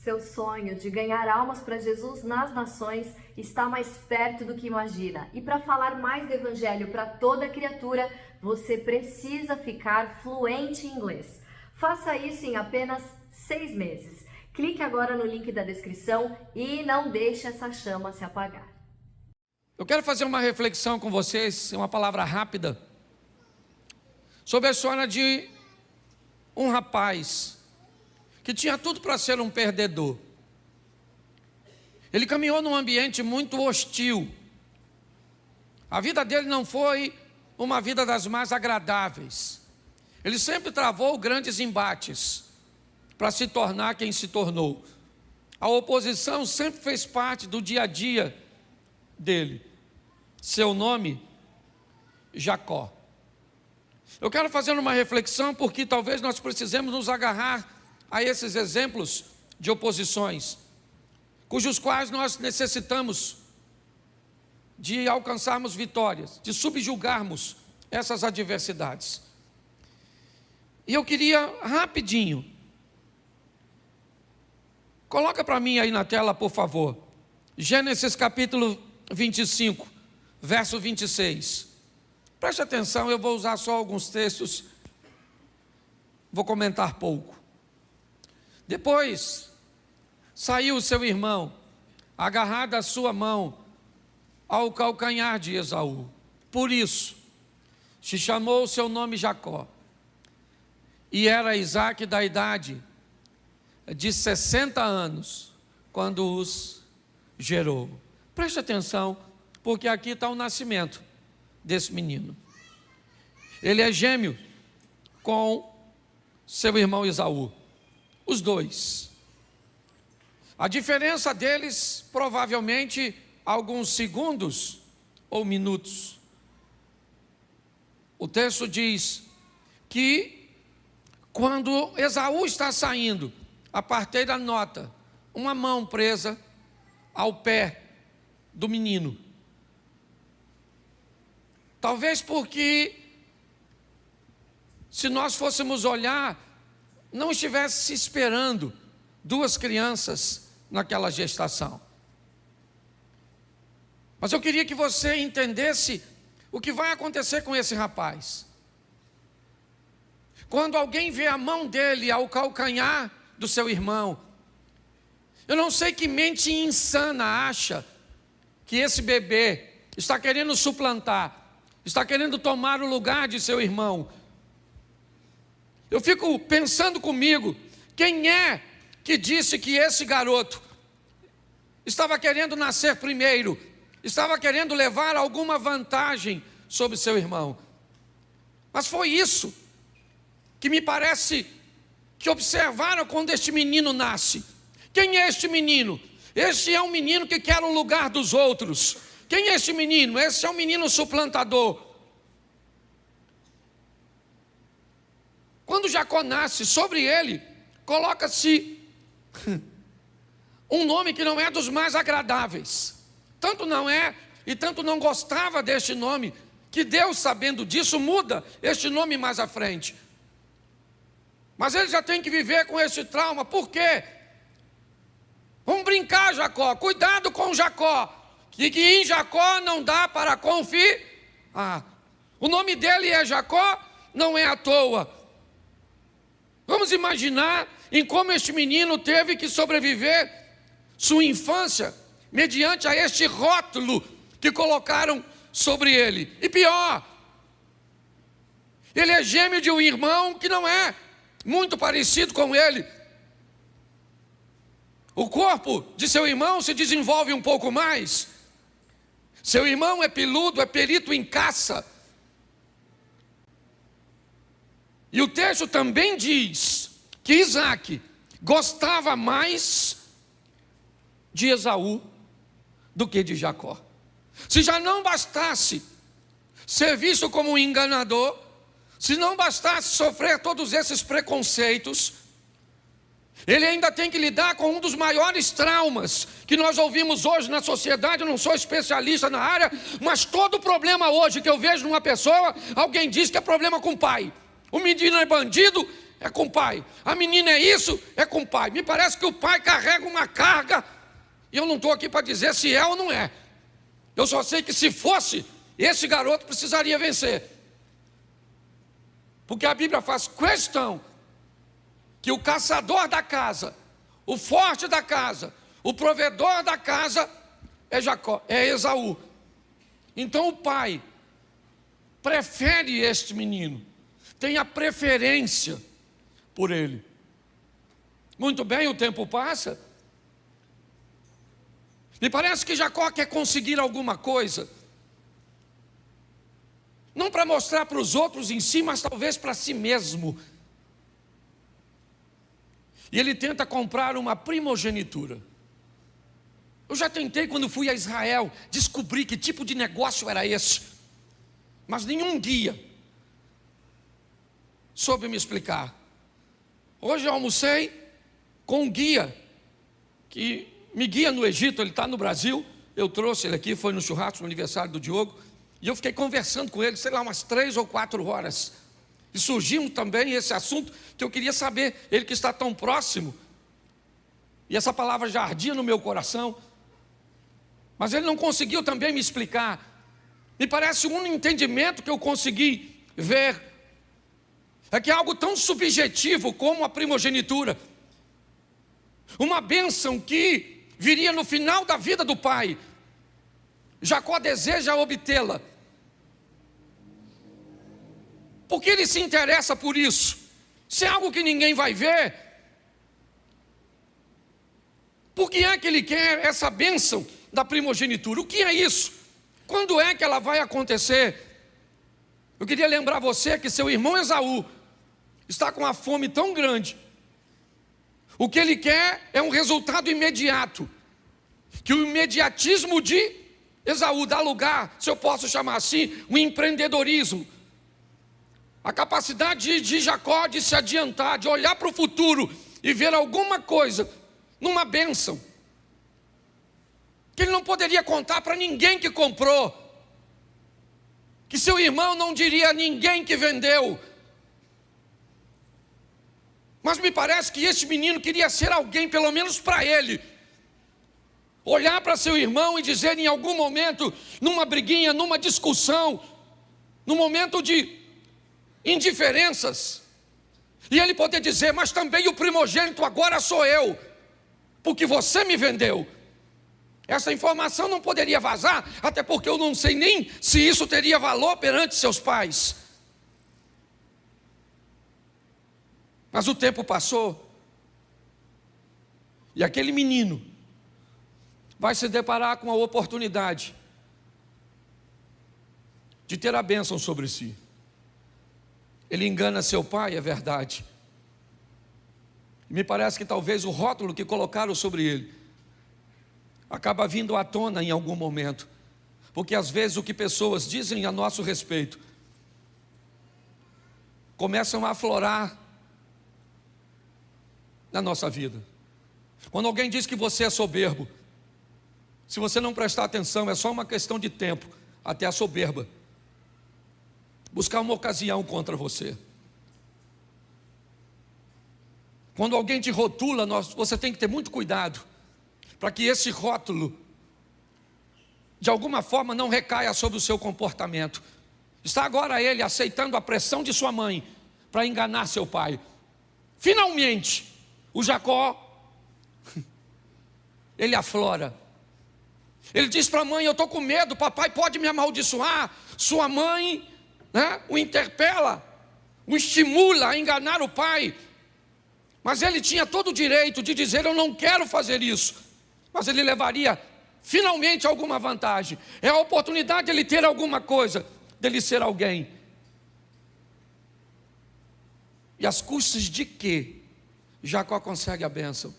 Seu sonho de ganhar almas para Jesus nas nações está mais perto do que imagina. E para falar mais do Evangelho para toda criatura, você precisa ficar fluente em inglês. Faça isso em apenas 6 meses. Clique agora no link da descrição e não deixe essa chama se apagar. Eu quero fazer uma reflexão com vocês, uma palavra rápida, sobre a história de um rapaz que tinha tudo para ser um perdedor. Ele caminhou num ambiente muito hostil. A vida dele não foi uma vida das mais agradáveis. Ele sempre travou grandes embates para se tornar quem se tornou. A oposição sempre fez parte do dia a dia dele. Seu nome, Jacó. Eu quero fazer uma reflexão porque talvez nós precisemos nos agarrar a esses exemplos de oposições, cujos quais nós necessitamos de alcançarmos vitórias, de subjugarmos essas adversidades. E eu queria rapidinho, coloca para mim aí na tela, por favor, Gênesis capítulo 25, verso 26. Preste atenção, eu vou usar só alguns textos, vou comentar pouco. Depois, saiu seu irmão, agarrado a sua mão, ao calcanhar de Esaú. Por isso, se chamou o seu nome Jacó. E era Isaque da idade de 60 anos, quando os gerou. Preste atenção, porque aqui está o nascimento desse menino. Ele é gêmeo com seu irmão Esaú. Os dois. A diferença deles, provavelmente, alguns segundos ou minutos. O texto diz que quando Esaú está saindo, a parteira nota uma mão presa ao pé do menino. Talvez porque, se nós fôssemos olhar, não estivesse esperando duas crianças naquela gestação. Mas eu queria que você entendesse o que vai acontecer com esse rapaz. Quando alguém vê a mão dele ao calcanhar do seu irmão, eu não sei que mente insana acha que esse bebê está querendo suplantar, está querendo tomar o lugar de seu irmão. Eu fico pensando comigo, quem é que disse que esse garoto estava querendo nascer primeiro, estava querendo levar alguma vantagem sobre seu irmão? Mas foi isso que me parece que observaram quando este menino nasce. Quem é este menino? Este é um menino que quer o lugar dos outros. Quem é este menino? Esse é um menino suplantador. Quando Jacó nasce, sobre ele coloca-se um nome que não é dos mais agradáveis. Tanto não é, e tanto não gostava deste nome, que Deus, sabendo disso, muda este nome mais à frente. Mas ele já tem que viver com esse trauma. Por quê? Vamos brincar, Jacó, cuidado com Jacó, que em Jacó não dá para confiar. O nome dele é Jacó, não é à toa. Vamos imaginar em como este menino teve que sobreviver sua infância, mediante a este rótulo que colocaram sobre ele. E pior, ele é gêmeo de um irmão que não é muito parecido com ele. O corpo de seu irmão se desenvolve um pouco mais. Seu irmão é peludo, é perito em caça. E o texto também diz que Isaque gostava mais de Esaú do que de Jacó. Se já não bastasse ser visto como um enganador, se não bastasse sofrer todos esses preconceitos, ele ainda tem que lidar com um dos maiores traumas que nós ouvimos hoje na sociedade. Eu não sou especialista na área, mas todo problema hoje que eu vejo numa pessoa, alguém diz que é problema com o pai. O menino é bandido, é com o pai. A menina é isso, é com o pai. Me parece que o pai carrega uma carga, e eu não estou aqui para dizer se é ou não é. Eu só sei que se fosse, esse garoto precisaria vencer. Porque a Bíblia faz questão que o caçador da casa, o forte da casa, o provedor da casa é Jacó, é Esaú. Então o pai prefere este menino, tem a preferência por ele. Muito bem, o tempo passa. Me parece que Jacó quer conseguir alguma coisa, não para mostrar para os outros em si, mas talvez para si mesmo. E ele tenta comprar uma primogenitura. Eu já tentei, quando fui a Israel, descobrir que tipo de negócio era esse, mas nenhum guia soube me explicar. Hoje eu almocei com um guia que me guia no Egito, ele está no Brasil. Eu trouxe ele aqui, foi no churrasco, no aniversário do Diogo, e eu fiquei conversando com ele, sei lá, umas 3 ou 4 horas. E surgiu também esse assunto que eu queria saber, ele que está tão próximo, e essa palavra já ardia no meu coração, mas ele não conseguiu também me explicar. Me parece um entendimento que eu consegui ver, é que é algo tão subjetivo como a primogenitura, uma bênção que viria no final da vida do pai. Jacó deseja obtê-la, porque ele se interessa por isso. Se é algo que ninguém vai ver, por que é que ele quer essa bênção da primogenitura? O que é isso? Quando é que ela vai acontecer? Eu queria lembrar você que seu irmão Esaú está com uma fome tão grande. O que ele quer é um resultado imediato, que o imediatismo de Esaú dá lugar, se eu posso chamar assim, um empreendedorismo. A capacidade de Jacó de se adiantar, de olhar para o futuro e ver alguma coisa numa bênção, que ele não poderia contar para ninguém que comprou, que seu irmão não diria a ninguém que vendeu. Mas me parece que este menino queria ser alguém, pelo menos para ele, olhar para seu irmão e dizer em algum momento, numa briguinha, numa discussão, num momento de indiferenças, e ele poder dizer: mas também o primogênito agora sou eu, porque você me vendeu. Essa informação não poderia vazar, até porque eu não sei nem se isso teria valor perante seus pais. Mas o tempo passou, e aquele menino vai se deparar com a oportunidade de ter a bênção sobre si. Ele engana seu pai, é verdade. Me parece que talvez o rótulo que colocaram sobre ele acaba vindo à tona em algum momento, porque às vezes o que pessoas dizem a nosso respeito começam a aflorar na nossa vida. Quando alguém diz que você é soberbo, se você não prestar atenção, é só uma questão de tempo até a soberba buscar uma ocasião contra você. Quando alguém te rotula, você tem que ter muito cuidado para que esse rótulo de alguma forma não recaia sobre o seu comportamento. Está agora ele aceitando a pressão de sua mãe para enganar seu pai. Finalmente, o Jacó, ele aflora. Ele diz para a mãe: eu estou com medo, papai pode me amaldiçoar. Sua mãe, o interpela, o estimula a enganar o pai. Mas ele tinha todo o direito de dizer: eu não quero fazer isso. Mas ele levaria finalmente alguma vantagem. É a oportunidade de ele ter alguma coisa, dele ser alguém. E às custas de quê? Jacó consegue a bênção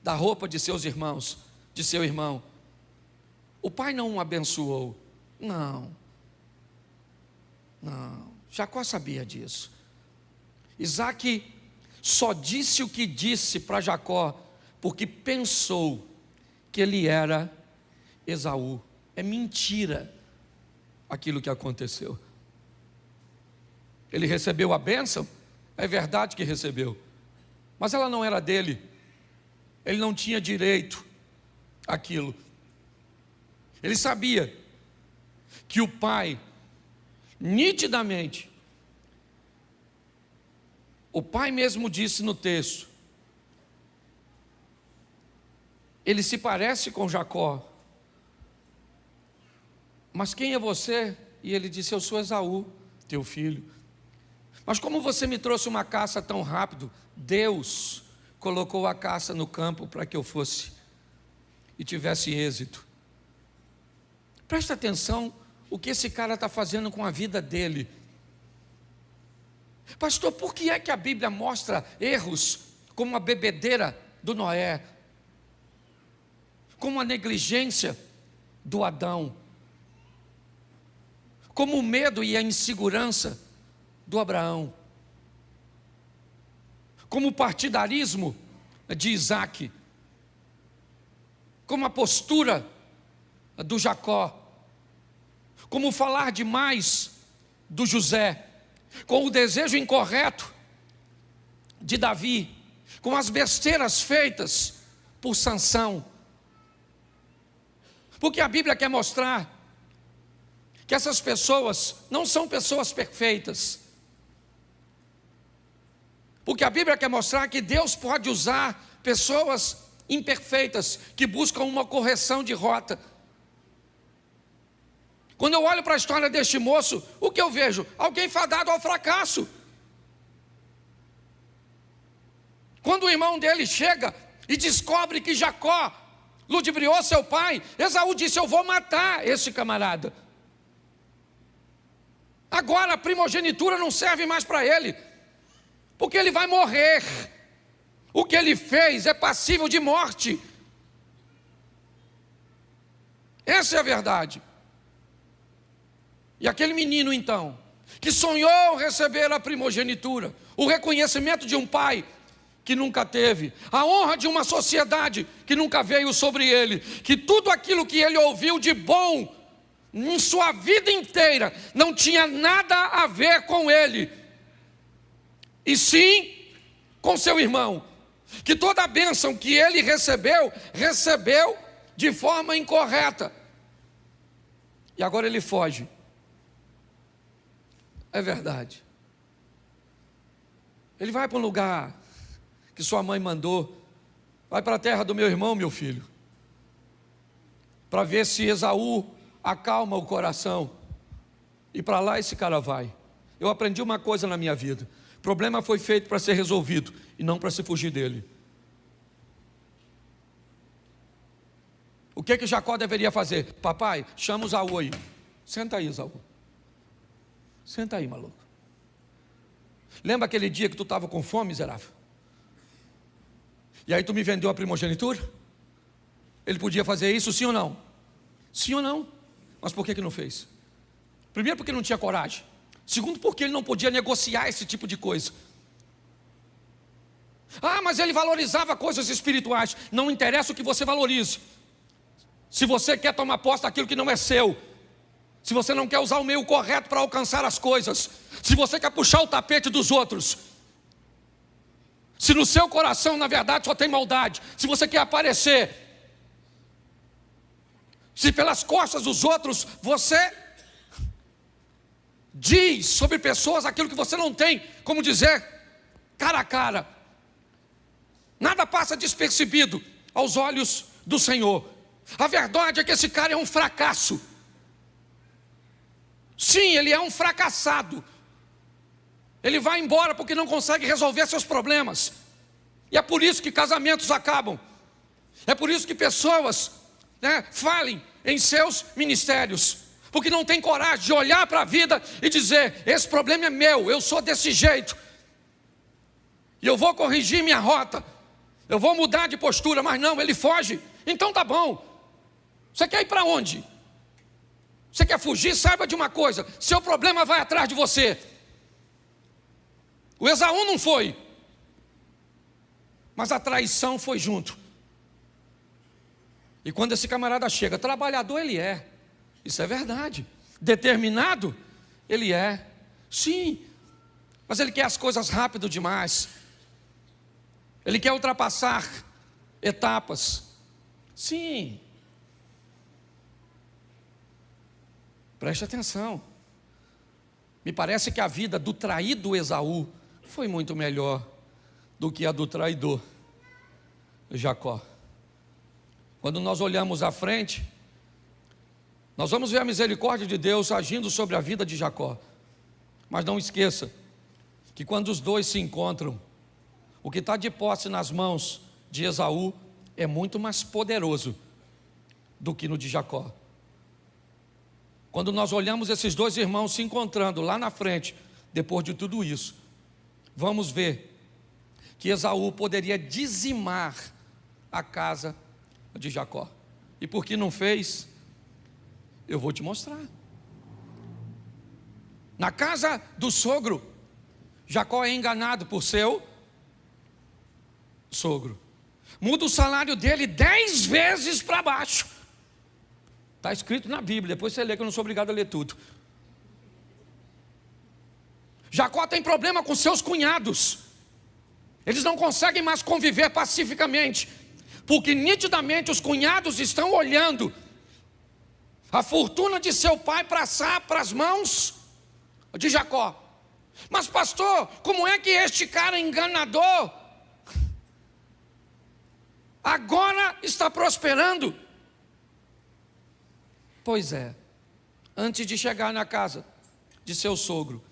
da roupa de seus irmãos, de seu irmão. O pai não o abençoou. Não. Jacó sabia disso. Isaac só disse o que disse para Jacó porque pensou que ele era Esaú. É mentira aquilo que aconteceu. Ele recebeu a bênção? É verdade que recebeu, mas ela não era dele. Ele não tinha direito àquilo. Ele sabia que o pai, nitidamente, o pai mesmo disse no texto, ele se parece com Jacó. Mas quem é você? E ele disse, eu sou Esaú, teu filho. Mas como você me trouxe uma caça tão rápido? Deus colocou a caça no campo para que eu fosse e tivesse êxito. Presta atenção o que esse cara está fazendo com a vida dele. Pastor, por que é que a Bíblia mostra erros como a bebedeira do Noé, como a negligência do Adão, como o medo e a insegurança do Abraão, como o partidarismo de Isaac, como a postura do Jacó, como falar demais do José, com o desejo incorreto de Davi, com as besteiras feitas por Sansão. Porque a Bíblia quer mostrar que essas pessoas não são pessoas perfeitas. Porque a Bíblia quer mostrar que Deus pode usar pessoas imperfeitas que buscam uma correção de rota. Quando eu olho para a história deste moço, o que eu vejo? Alguém fadado ao fracasso. Quando o irmão dele chega e descobre que Jacó ludibriou seu pai, Esaú disse, eu vou matar esse camarada. Agora a primogenitura não serve mais para ele, porque ele vai morrer. O que ele fez é passível de morte. Essa é a verdade. E aquele menino então, que sonhou receber a primogenitura, o reconhecimento de um pai que nunca teve, a honra de uma sociedade que nunca veio sobre ele, que tudo aquilo que ele ouviu de bom em sua vida inteira não tinha nada a ver com ele, e sim com seu irmão, que toda a bênção que ele recebeu de forma incorreta, e agora ele foge. É verdade. Ele vai para um lugar que sua mãe mandou, vai para a terra do meu irmão, meu filho, para ver se Esaú acalma o coração, e para lá esse cara vai. Eu aprendi uma coisa na minha vida: o problema foi feito para ser resolvido e não para se fugir dele. O que Jacó deveria fazer? Papai, chama o Esaú aí. Senta aí, Esaú. Senta aí, maluco. Lembra aquele dia que tu estava com fome, miserável? E aí tu me vendeu a primogenitura? Ele podia fazer isso, sim ou não? Sim ou não? Mas por que não fez? Primeiro, porque não tinha coragem. Segundo, porque ele não podia negociar esse tipo de coisa. Ah, mas ele valorizava coisas espirituais. Não interessa o que você valorize. Se você quer tomar posse daquilo que não é seu, se você não quer usar o meio correto para alcançar as coisas, se você quer puxar o tapete dos outros, se no seu coração na verdade só tem maldade, se você quer aparecer, se pelas costas dos outros você diz sobre pessoas aquilo que você não tem como dizer cara a cara, nada passa despercebido aos olhos do Senhor. A verdade é que esse cara é um fracasso. Sim, ele é um fracassado. Ele vai embora porque não consegue resolver seus problemas. E é por isso que casamentos acabam. É por isso que pessoas falem em seus ministérios, porque não tem coragem de olhar para a vida e dizer: esse problema é meu, eu sou desse jeito, e eu vou corrigir minha rota, eu vou mudar de postura. Mas não, ele foge. Então tá bom. Você quer ir para onde? Você quer fugir? Saiba de uma coisa: seu problema vai atrás de você. O Esaú não foi, mas a traição foi junto. E quando esse camarada chega, trabalhador ele é, isso é verdade. Determinado ele é, sim. mas ele quer as coisas rápido demais. Ele quer ultrapassar etapas. Sim. Preste atenção. Me parece que a vida do traído Esaú foi muito melhor do que a do traidor Jacó. Quando nós olhamos à frente, nós vamos ver a misericórdia de Deus agindo sobre a vida de Jacó. Mas não esqueça que quando os dois se encontram, o que está de posse nas mãos de Esaú é muito mais poderoso do que no de Jacó. Quando nós olhamos esses dois irmãos se encontrando lá na frente, depois de tudo isso, vamos ver que Esaú poderia dizimar a casa de Jacó. E por que não fez? Eu vou te mostrar. Na casa do sogro, Jacó é enganado por seu sogro. Muda o salário dele 10 vezes para baixo. Está escrito na Bíblia, depois você lê, que eu não sou obrigado a ler tudo. Jacó tem problema com seus cunhados. Eles não conseguem mais conviver pacificamente, porque nitidamente os cunhados estão olhando a fortuna de seu pai passar para as mãos de Jacó. Mas pastor, como é que este cara enganador agora está prosperando? Pois é, antes de chegar na casa de seu sogro,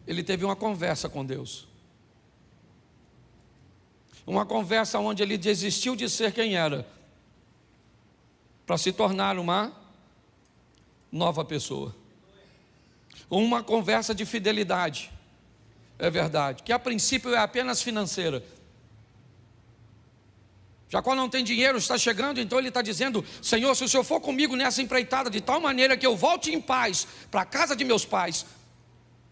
ele teve uma conversa com Deus. Uma conversa onde ele desistiu de ser quem era, para se tornar uma nova pessoa. Uma conversa de fidelidade, é verdade, que a princípio é apenas financeira. Jacó não tem dinheiro, está chegando, então ele está dizendo: Senhor, se o Senhor for comigo nessa empreitada, de tal maneira que eu volte em paz para a casa de meus pais.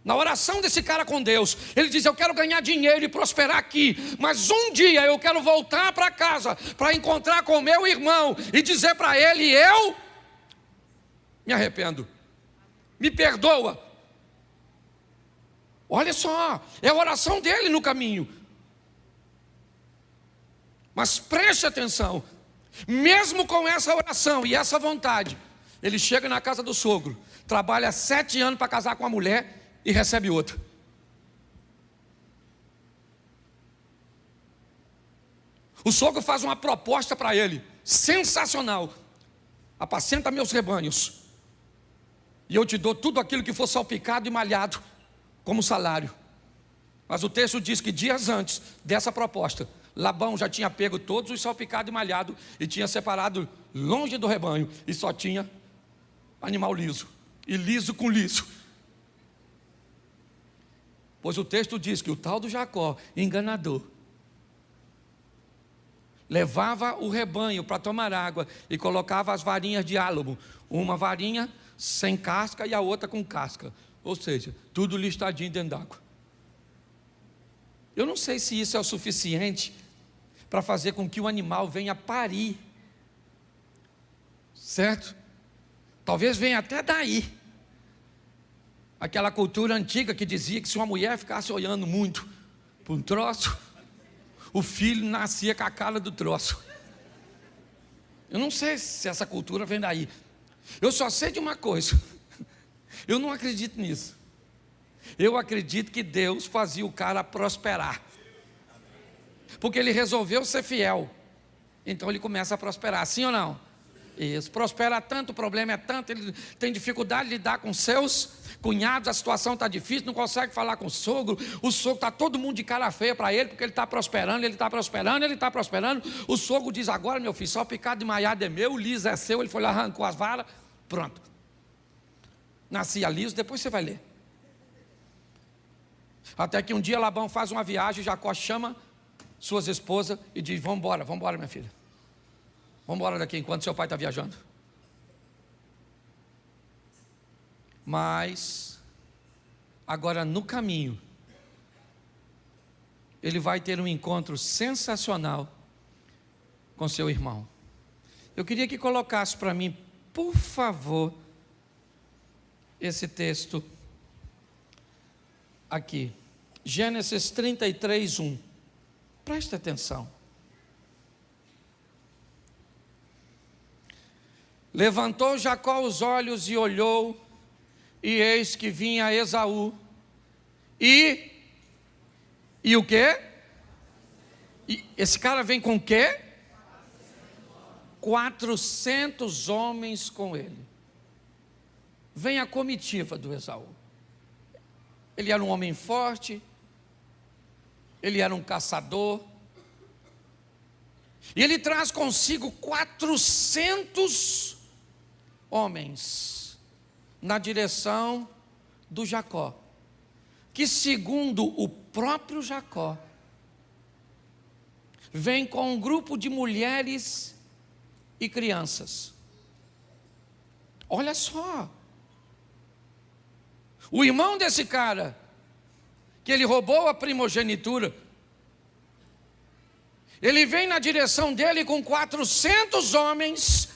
Na oração desse cara com Deus, ele diz: eu quero ganhar dinheiro e prosperar aqui, mas um dia eu quero voltar para casa, para encontrar com meu irmão e dizer para ele: eu me arrependo, me perdoa. Olha só, é a oração dele no caminho. Mas preste atenção, mesmo com essa oração e essa vontade, ele chega na casa do sogro, trabalha 7 anos para casar com a mulher e recebe outra. O sogro faz uma proposta para ele, sensacional: apacenta meus rebanhos, e eu te dou tudo aquilo que for salpicado e malhado como salário. Mas o texto diz que dias antes dessa proposta, Labão já tinha pego todos os salpicados e malhados e tinha separado longe do rebanho, e só tinha animal liso, e liso com liso. Pois o texto diz que o tal do Jacó, enganador, levava o rebanho para tomar água e colocava as varinhas de álamo, uma varinha sem casca e a outra com casca, ou seja, tudo listadinho dentro d'água. Eu não sei se isso é o suficiente para fazer com que o animal venha parir, certo? Talvez venha até daí, aquela cultura antiga que dizia que se uma mulher ficasse olhando muito para um troço, o filho nascia com a cara do troço. Eu não sei se essa cultura vem daí. Eu só sei de uma coisa: eu não acredito nisso. Eu acredito que Deus fazia o cara prosperar, porque ele resolveu ser fiel, então ele começa a prosperar, sim ou não? Isso, prospera tanto, o problema é tanto, ele tem dificuldade de lidar com seus cunhados, a situação está difícil, não consegue falar com o sogro está todo mundo de cara feia para ele, porque ele está prosperando, ele está prosperando, ele está prosperando. O sogro diz: agora meu filho, só o picado de maiado é meu, o liso é seu. Ele foi lá, arrancou as varas, pronto, nascia liso. Depois você vai ler. Até que um dia Labão faz uma viagem, Jacó chama suas esposas e diz: vamos embora minha filha, vamos embora daqui enquanto seu pai está viajando. Mas agora no caminho ele vai ter um encontro sensacional com seu irmão. Eu queria que colocasse para mim, por favor, esse texto aqui. Gênesis 33, 1. Preste atenção. Levantou Jacó os olhos e olhou, e eis que vinha Esaú. E o quê? E esse cara vem com o quê? 400 homens com ele. Vem a comitiva do Esaú. Ele era um homem forte, ele era um caçador, e ele traz consigo 400 homens na direção do Jacó, que segundo o próprio Jacó, vem com um grupo de mulheres e crianças. Olha só, o irmão desse cara, que ele roubou a primogenitura, ele vem na direção dele com 400 homens,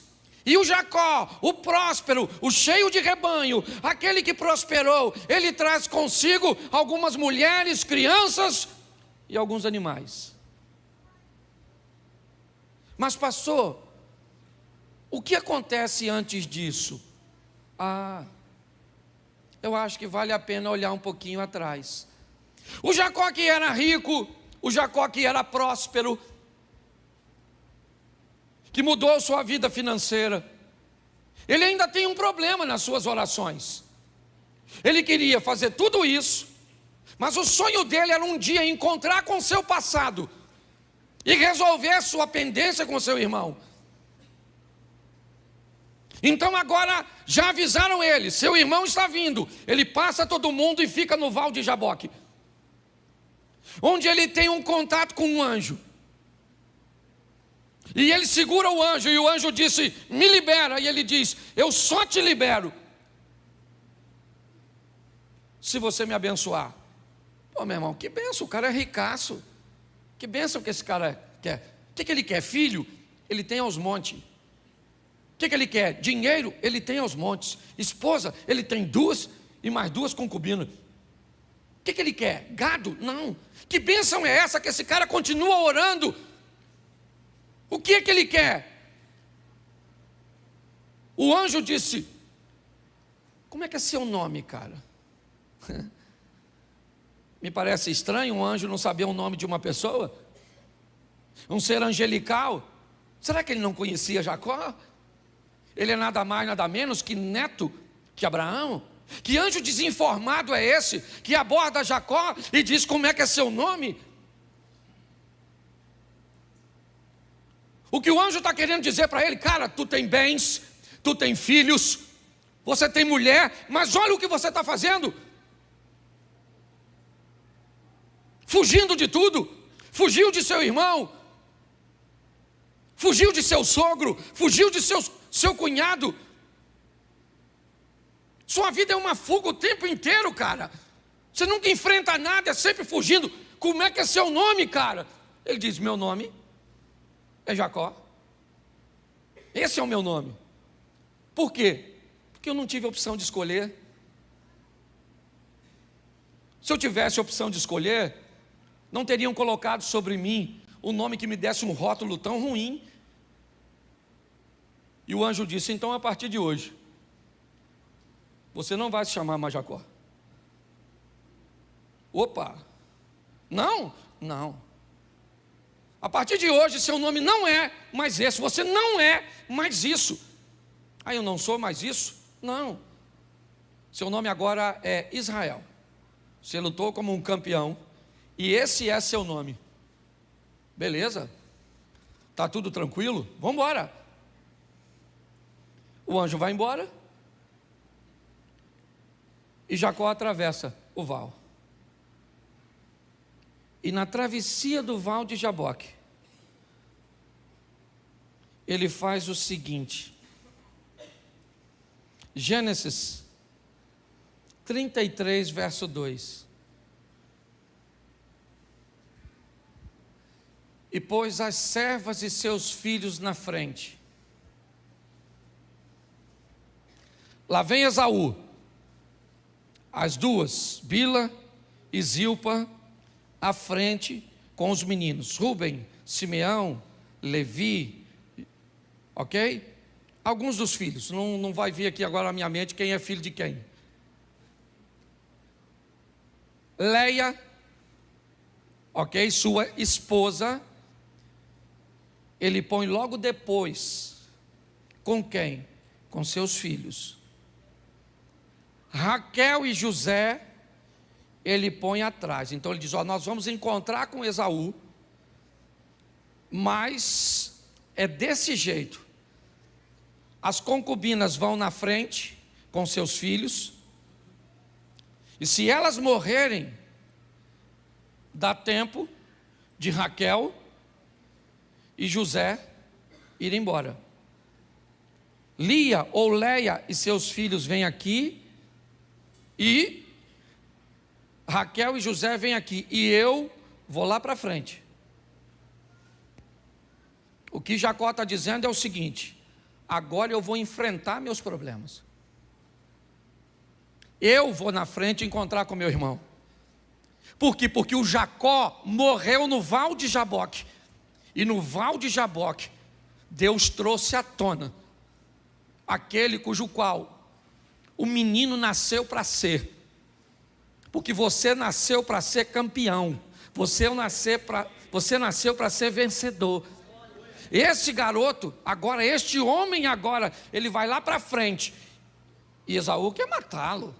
e o Jacó, o próspero, o cheio de rebanho, aquele que prosperou, ele traz consigo algumas mulheres, crianças e alguns animais. Mas pastor, o que acontece antes disso? Eu acho que vale a pena olhar um pouquinho atrás. O Jacó que era rico, o Jacó que era próspero, que mudou sua vida financeira, ele ainda tem um problema nas suas orações. Ele queria fazer tudo isso, mas o sonho dele era um dia encontrar com seu passado e resolver sua pendência com seu irmão. Então agora já avisaram ele, seu irmão está vindo. Ele passa todo mundo e fica no Val de Jaboque, onde ele tem um contato com um anjo. E ele segura o anjo, e o anjo disse, me libera. E ele diz, eu só te libero se você me abençoar. Pô, meu irmão, que benção, o cara é ricaço. Que benção que esse cara quer. O que ele quer? Filho? Ele tem aos montes. O que ele quer? Dinheiro? Ele tem aos montes. Esposa? Ele tem 2 e mais 2 concubinas. O que ele quer? Gado? Não. Que bênção é essa que esse cara continua orando? O que ele quer? O anjo disse, como é que é seu nome, cara? Me parece estranho um anjo não saber o nome de uma pessoa. Um ser angelical. Será que ele não conhecia Jacó? Ele é nada mais, nada menos que neto de Abraão. Que anjo desinformado é esse que aborda Jacó e diz como é que é seu nome? O que o anjo está querendo dizer para ele, cara, tu tem bens, tu tem filhos, você tem mulher, mas olha o que você está fazendo. Fugindo de tudo, fugiu de seu irmão, fugiu de seu sogro, fugiu de seu cunhado. Sua vida é uma fuga o tempo inteiro, cara. Você nunca enfrenta nada, é sempre fugindo. Como é que é seu nome, cara? Ele diz, meu nome é Jacó. Esse é o meu nome. Por quê? Porque eu não tive opção de escolher. Se eu tivesse opção de escolher, não teriam colocado sobre mim um nome que me desse um rótulo tão ruim. E o anjo disse, então a partir de hoje, você não vai se chamar mais Jacó. Opa! Não. A partir de hoje, seu nome não é mais esse, você não é mais isso. Eu não sou mais isso? Não. Seu nome agora é Israel. Você lutou como um campeão, e esse é seu nome. Beleza? Está tudo tranquilo? Vamos embora. O anjo vai embora, e Jacó atravessa o val. E na travessia do Val de Jaboque, ele faz o seguinte. Gênesis 33, verso 2. E pôs as servas e seus filhos na frente. Lá vem Esaú, as duas, Bila e Zilpa, à frente com os meninos. Rúben, Simeão, Levi, ok? Alguns dos filhos, não vai vir aqui agora na minha mente quem é filho de quem. Leia, ok? Sua esposa, ele põe logo depois. Com quem? Com seus filhos. Raquel e José, ele põe atrás. Então ele diz, nós vamos encontrar com Esaú, mas é desse jeito. As concubinas vão na frente com seus filhos, e se elas morrerem, dá tempo de Raquel e José ir embora. Lia ou Leia e seus filhos vêm aqui, e Raquel e José vêm aqui, e eu vou lá para frente. O que Jacó está dizendo é o seguinte: agora eu vou enfrentar meus problemas. Eu vou na frente encontrar com meu irmão. Por quê? Porque o Jacó morreu no Val de Jaboque. E no Val de Jaboque, Deus trouxe à tona aquele cujo qual o menino nasceu para ser. Porque você nasceu para ser campeão. Você nasceu para ser vencedor. Esse garoto, agora, este homem agora, ele vai lá para frente. E Esaú quer matá-lo.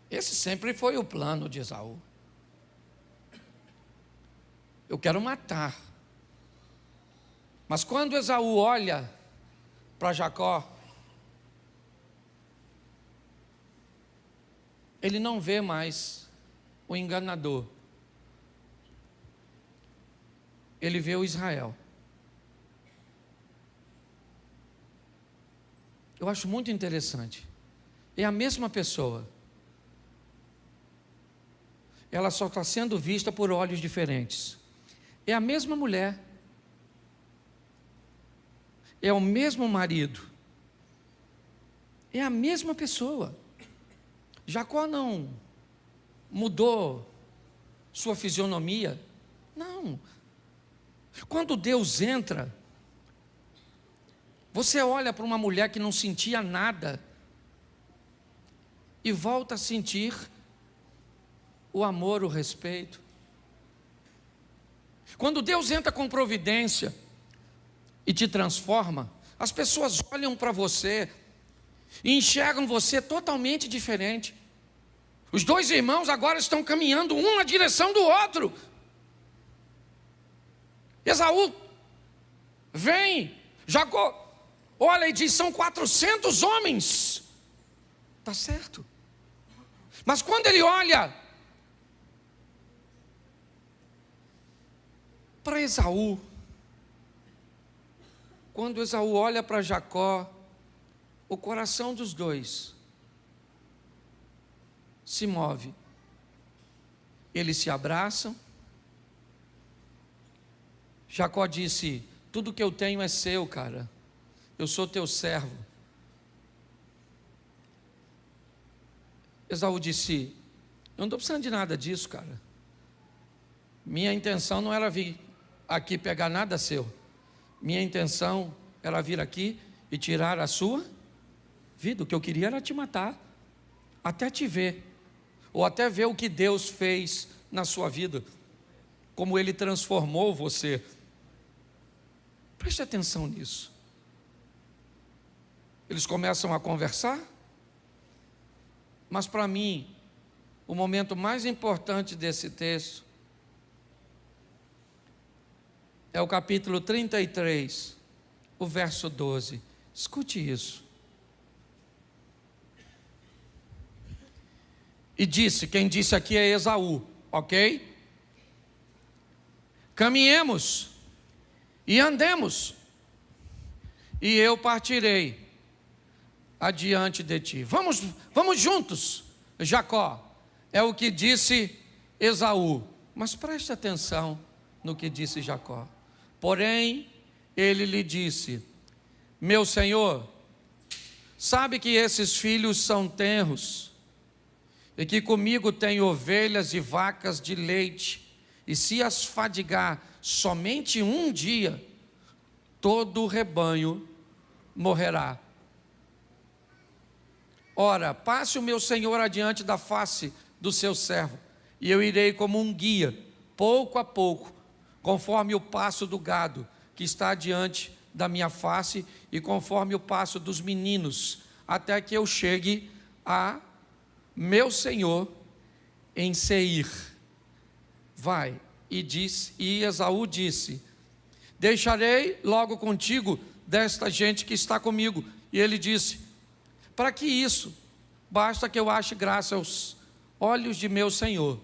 Esse sempre foi o plano de Esaú. Eu quero matar. Mas quando Esaú olha para Jacó, ele não vê mais o enganador. Ele vê o Israel. Eu acho muito interessante. É a mesma pessoa. Ela só está sendo vista por olhos diferentes. É a mesma mulher. É o mesmo marido. É a mesma pessoa. Jacó não mudou sua fisionomia. Não. Quando Deus entra, você olha para uma mulher que não sentia nada e volta a sentir o amor, o respeito. Quando Deus entra com providência e te transforma, as pessoas olham para você e enxergam você totalmente diferente. Os dois irmãos agora estão caminhando um na direção do outro. Esaú vem, Jacó olha e diz, são 400 homens. Está certo. Mas quando ele olha para Esaú, quando Esaú olha para Jacó, o coração dos dois se move. Eles se abraçam. Jacó disse, tudo que eu tenho é seu, cara. Eu sou teu servo. Esaú disse, eu não estou precisando de nada disso, cara. Minha intenção não era vir aqui pegar nada seu. Minha intenção era vir aqui e tirar a sua vida. O que eu queria era te matar, até te ver, ou até ver o que Deus fez na sua vida, como Ele transformou você. Preste atenção nisso. Eles começam a conversar, mas para mim, o momento mais importante desse texto é o capítulo 33, o verso 12. Escute isso. E disse, quem disse aqui é Esaú, ok? Caminhemos e andemos, e eu partirei adiante de ti. Vamos juntos, Jacó. É o que disse Esaú. Mas preste atenção no que disse Jacó. Porém, ele lhe disse, meu senhor, sabe que esses filhos são tenros. e que comigo tem ovelhas e vacas de leite, e se as fadigar somente um dia, todo o rebanho morrerá. Ora, passe o meu senhor adiante da face do seu servo, e eu irei como um guia, pouco a pouco, conforme o passo do gado que está diante da minha face, e conforme o passo dos meninos, até que eu chegue a meu senhor em Seir. Vai, e Esaú disse: deixarei logo contigo desta gente que está comigo. E ele disse: para que isso? Basta que eu ache graça aos olhos de meu senhor.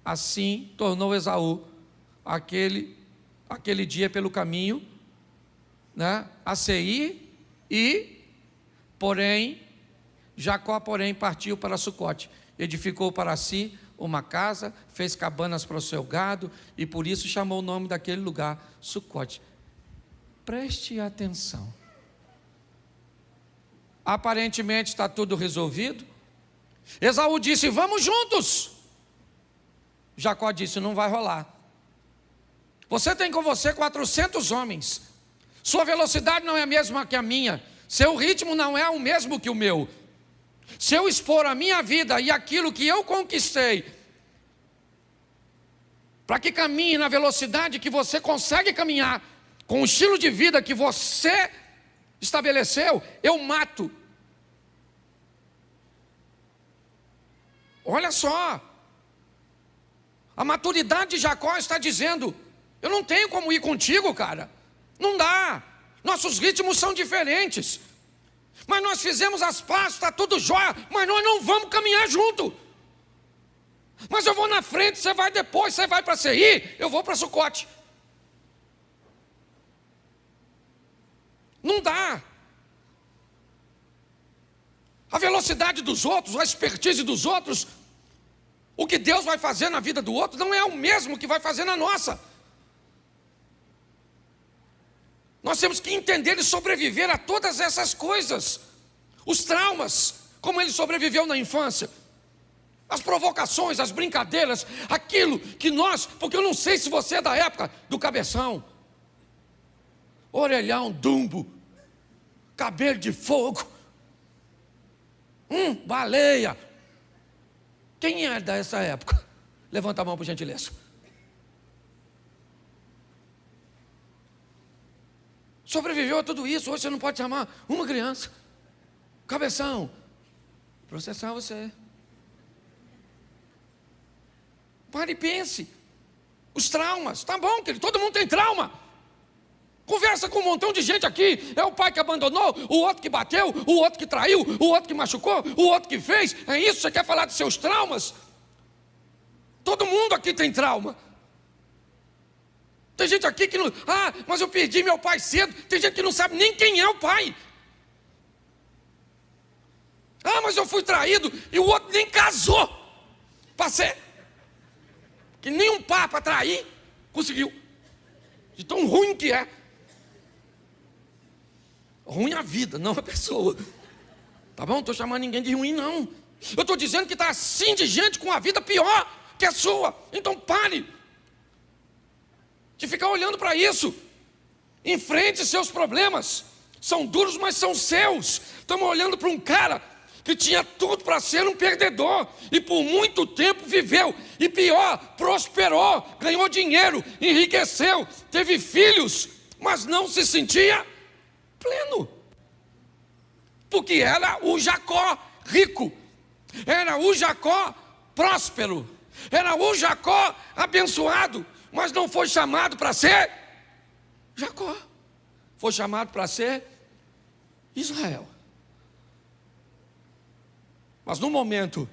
Assim tornou Esaú aquele dia pelo caminho, a Seir, Jacó, porém, partiu para Sucote, edificou para si uma casa, fez cabanas para o seu gado, e por isso chamou o nome daquele lugar Sucote. Preste atenção. Aparentemente está tudo resolvido. Esaú disse: vamos juntos. Jacó disse: não vai rolar. Você tem com você 400 homens. Sua velocidade não é a mesma que a minha. Seu ritmo não é o mesmo que o meu. Se eu expor a minha vida e aquilo que eu conquistei, para que caminhe na velocidade que você consegue caminhar, com o estilo de vida que você estabeleceu, eu mato. Olha só, a maturidade de Jacó está dizendo: eu não tenho como ir contigo, cara, não dá, nossos ritmos são diferentes, mas nós fizemos as pazes, está tudo jóia, mas nós não vamos caminhar junto. Mas eu vou na frente, você vai depois, você vai para Seir, eu vou para Sucote. Não dá. A velocidade dos outros, a expertise dos outros, o que Deus vai fazer na vida do outro não é o mesmo que vai fazer na nossa. Nós temos que entender e sobreviver a todas essas coisas. Os traumas, como ele sobreviveu na infância, as provocações, as brincadeiras, aquilo que nós, porque eu não sei se você é da época do cabeção, orelhão, dumbo, cabelo de fogo, baleia. Quem é dessa época? Levanta a mão por gentileza. Sobreviveu a tudo isso. Hoje você não pode chamar uma criança, cabeção, processar você. Pare e pense. Os traumas, tá bom, querido, todo mundo tem trauma. Conversa com um montão de gente aqui. É o pai que abandonou, o outro que bateu, o outro que traiu, o outro que machucou, o outro que fez. É isso? Você quer falar de seus traumas? Todo mundo aqui tem trauma. Tem gente aqui que não... mas eu perdi meu pai cedo. Tem gente que não sabe nem quem é o pai. Mas eu fui traído e o outro nem casou. Passei. Que nem um papa trair conseguiu. De tão ruim que é. Ruim a vida, não a pessoa. Tá bom? Não estou chamando ninguém de ruim, não. Eu estou dizendo que está assim de gente com a vida pior que a sua. Então pare de ficar olhando para isso. Enfrente seus problemas. São duros, mas são seus. Estamos olhando para um cara que tinha tudo para ser um perdedor, e por muito tempo viveu, e pior, prosperou, ganhou dinheiro, enriqueceu, teve filhos, mas não se sentia pleno, porque era o Jacó rico, era o Jacó próspero, era o Jacó abençoado, mas não foi chamado para ser Jacó, foi chamado para ser Israel. Mas no momento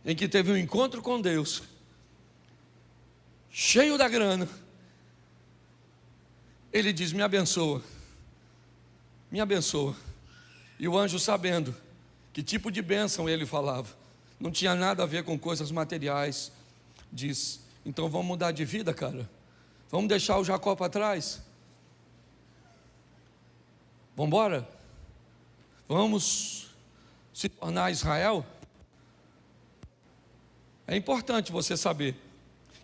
em que teve um encontro com Deus, cheio da grana, ele diz: me abençoa, me abençoa. E o anjo, sabendo que tipo de bênção ele falava, não tinha nada a ver com coisas materiais, diz: então vamos mudar de vida, cara, vamos deixar o Jacó para trás, vamos embora, vamos se tornar Israel. É importante você saber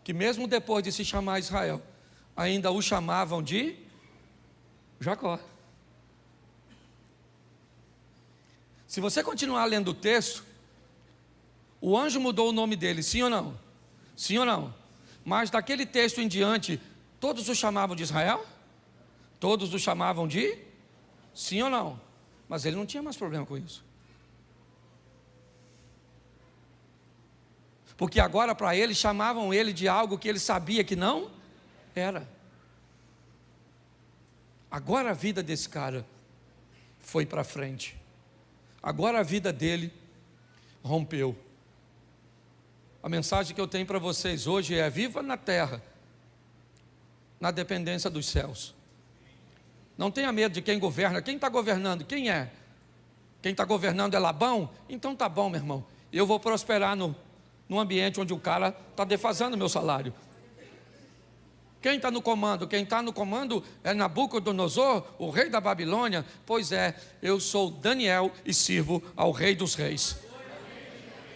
que mesmo depois de se chamar Israel, ainda o chamavam de Jacó. Se você continuar lendo o texto, o anjo mudou o nome dele, sim ou não? Sim ou não? Mas daquele texto em diante, todos o chamavam de Israel? Todos o chamavam de? Sim ou não? Mas ele não tinha mais problema com isso. Porque agora para ele chamavam ele de algo que ele sabia que não era. Agora a vida desse cara foi para frente. Agora a vida dele rompeu. A mensagem que eu tenho para vocês hoje é: viva na terra, na dependência dos céus. Não tenha medo de quem governa. Quem está governando? Quem é? Quem está governando é Labão? Então tá bom, meu irmão, eu vou prosperar no ambiente onde o cara está defasando o meu salário. Quem está no comando? Quem está no comando é Nabucodonosor, o rei da Babilônia. Pois é, eu sou Daniel e sirvo ao rei dos reis.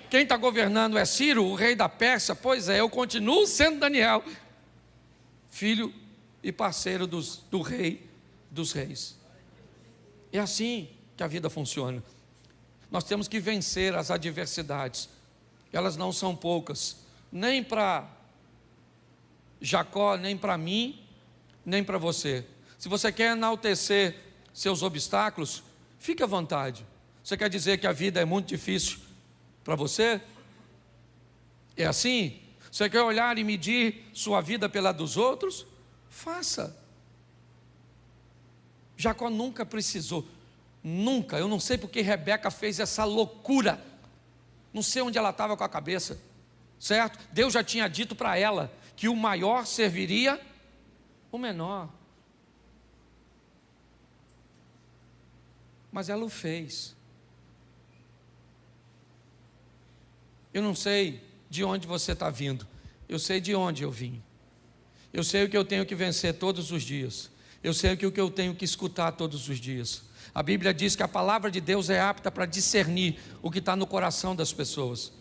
Quem está governando é Ciro, o rei da Pérsia. Pois é, eu continuo sendo Daniel, filho e parceiro do rei dos reis. É assim que a vida funciona. Nós temos que vencer as adversidades. Elas não são poucas, nem para Jacó, nem para mim, nem para você. Se você quer enaltecer seus obstáculos, fique à vontade. Você quer dizer que a vida é muito difícil para você? É assim? Você quer olhar e medir sua vida pela dos outros? Faça. Jacó nunca precisou, nunca. Eu não sei porque Rebeca fez essa loucura. Não sei onde ela estava com a cabeça, certo? Deus já tinha dito para ela que o maior serviria o menor. Mas ela o fez. Eu não sei de onde você está vindo, eu sei de onde eu vim. Eu sei o que eu tenho que vencer todos os dias. Eu sei o que eu tenho que escutar todos os dias. A Bíblia diz que a palavra de Deus é apta para discernir o que está no coração das pessoas.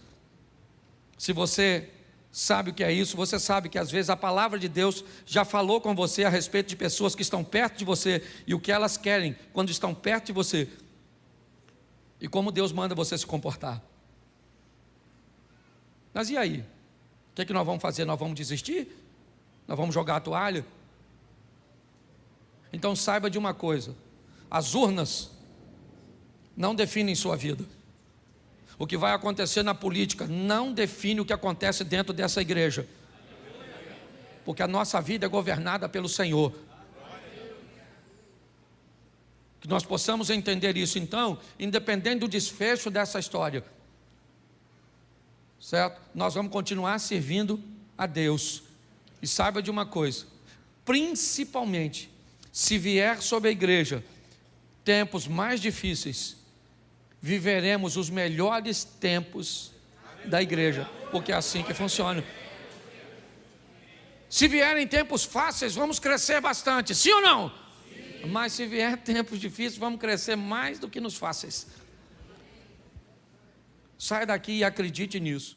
Se você sabe o que é isso, você sabe que às vezes a palavra de Deus já falou com você a respeito de pessoas que estão perto de você e o que elas querem quando estão perto de você e como Deus manda você se comportar. Mas e aí? O que nós vamos fazer? Nós vamos desistir? Nós vamos jogar a toalha? Então saiba de uma coisa: as urnas não definem sua vida. O que vai acontecer na política não define o que acontece dentro dessa igreja. Porque a nossa vida é governada pelo Senhor. Que nós possamos entender isso. Então, independente do desfecho dessa história, certo? Nós vamos continuar servindo a Deus. E saiba de uma coisa: principalmente se vier sobre a igreja tempos mais difíceis, viveremos os melhores tempos da igreja, porque é assim que funciona. Se vierem tempos fáceis, vamos crescer bastante, sim ou não? Sim. Mas se vier tempos difíceis, vamos crescer mais do que nos fáceis. Saia daqui e acredite nisso.